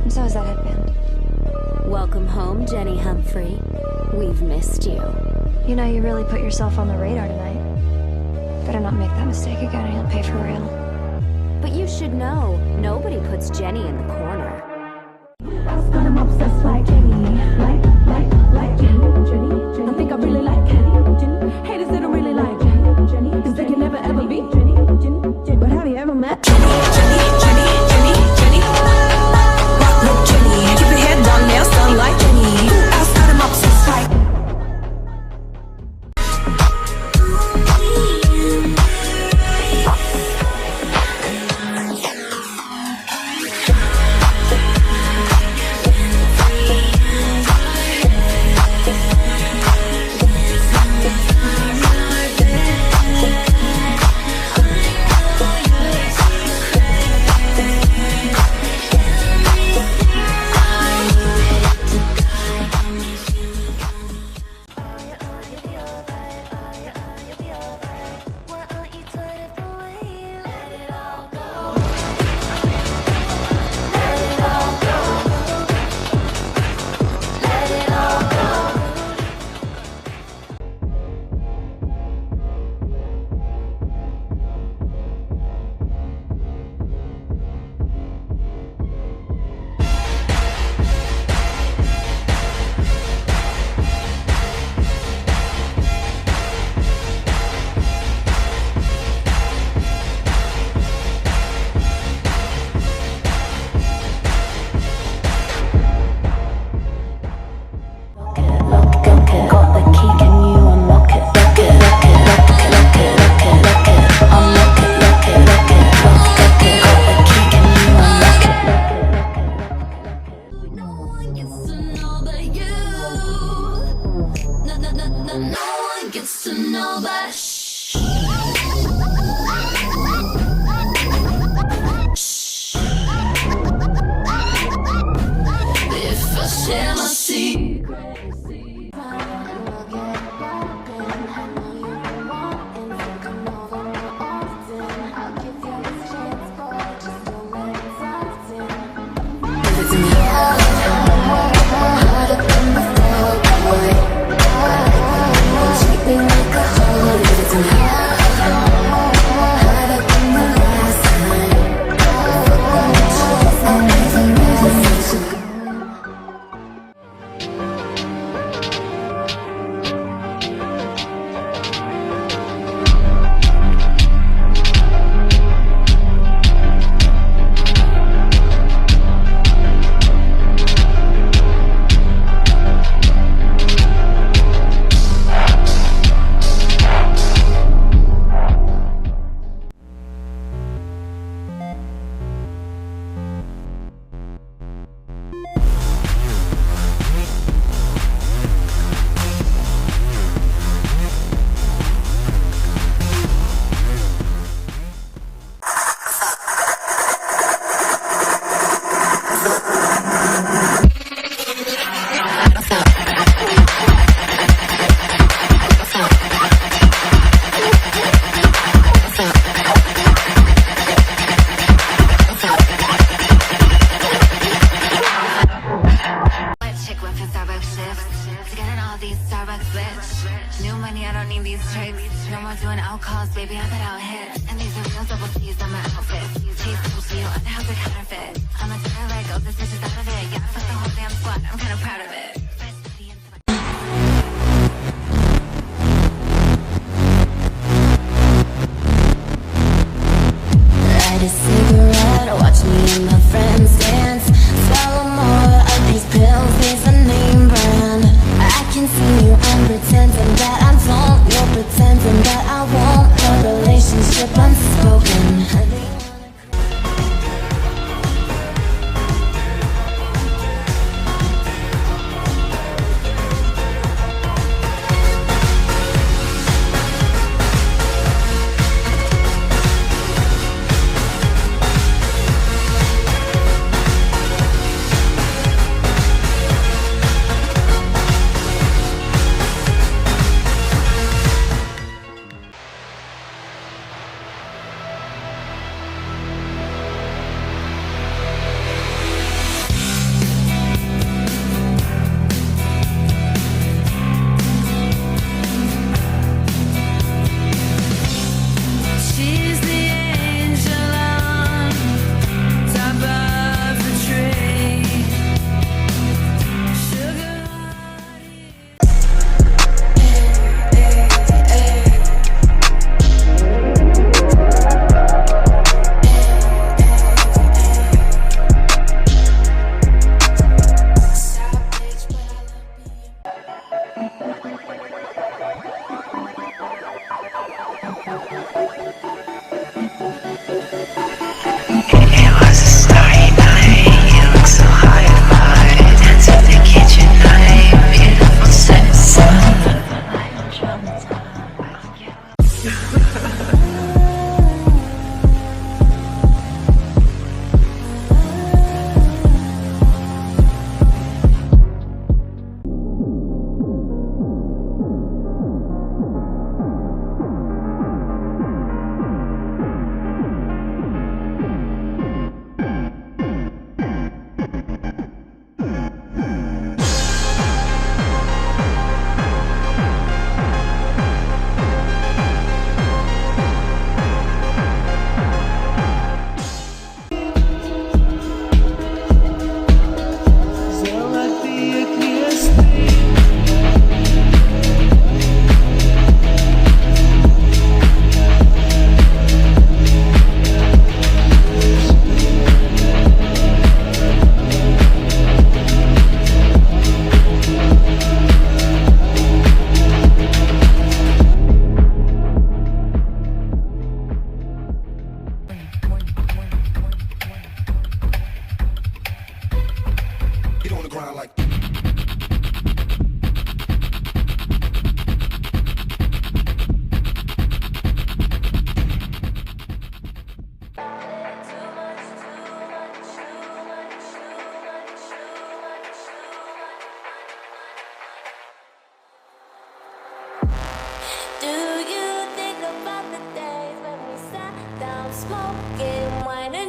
And so is that headband. Welcome home, Jenny Humphrey. We've missed you. You know, you really put yourself on the radar tonight. Better not make that mistake again and you'll pay for real. But you should know, nobody puts Jenny in the corner. I'm obsessed like Jenny, like Jenny. I think I really like Jenny. Haters that don't really like Jenny, cause they can never ever be Jenny. But have you ever met Jenny? Look, Jenny, keep your head down, nails done like Jenny. Who else got him obsessed like?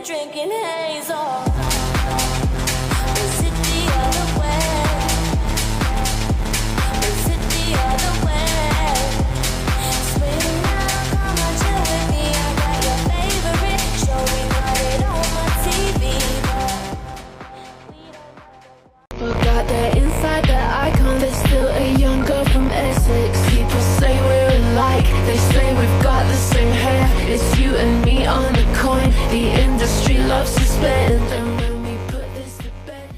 been drinking hazel. Is it the other way? Is it the other way? Swing now, come on, chill with me. I got your favorite show, we got it on my TV. Forgot that inside the icon, there's still a young girl from Essex. People say we're alike, they say we've got the same hair. It's you and me on the coin, the industry loves to spend. And when we put this to bed,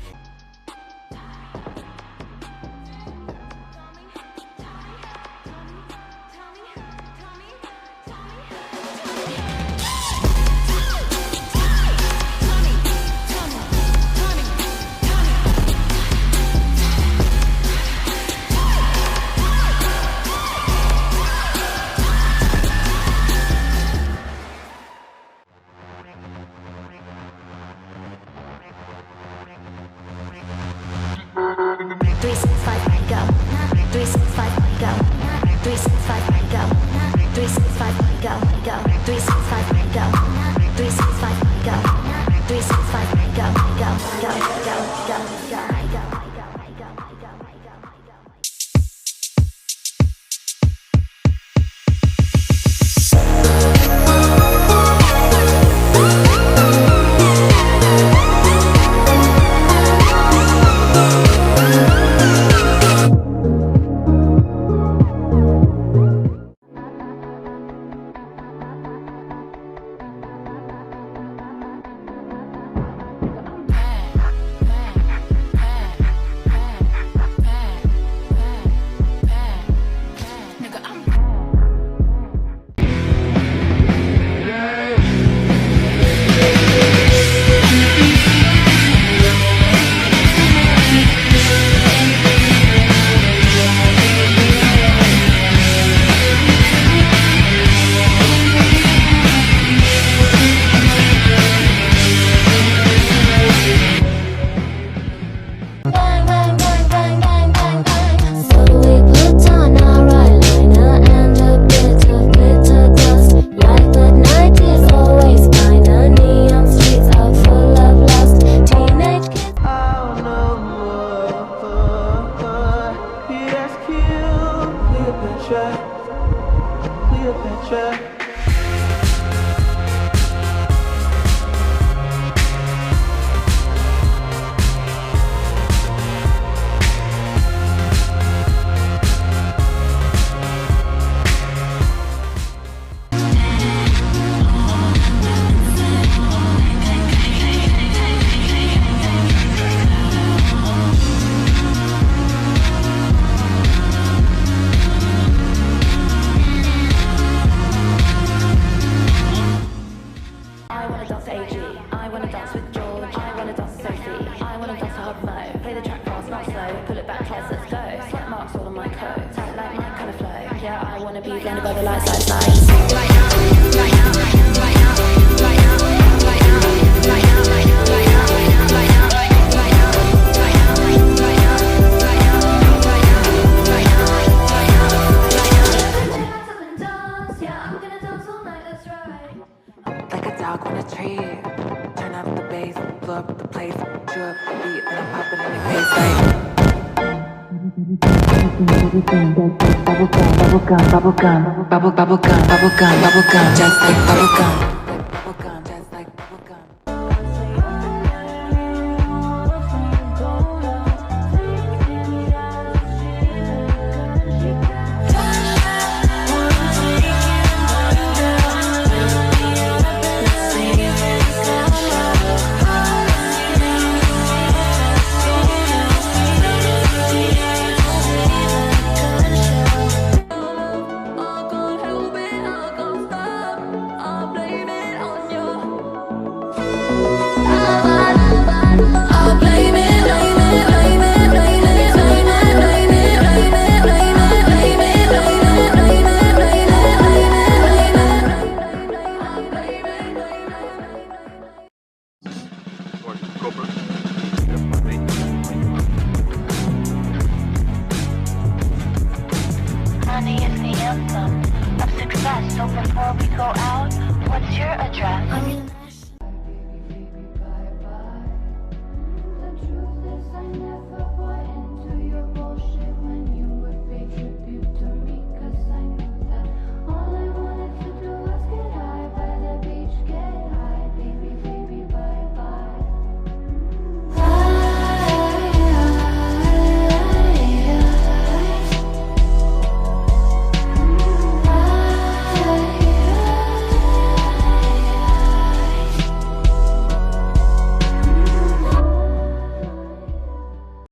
bubblegum, just like bubblegum.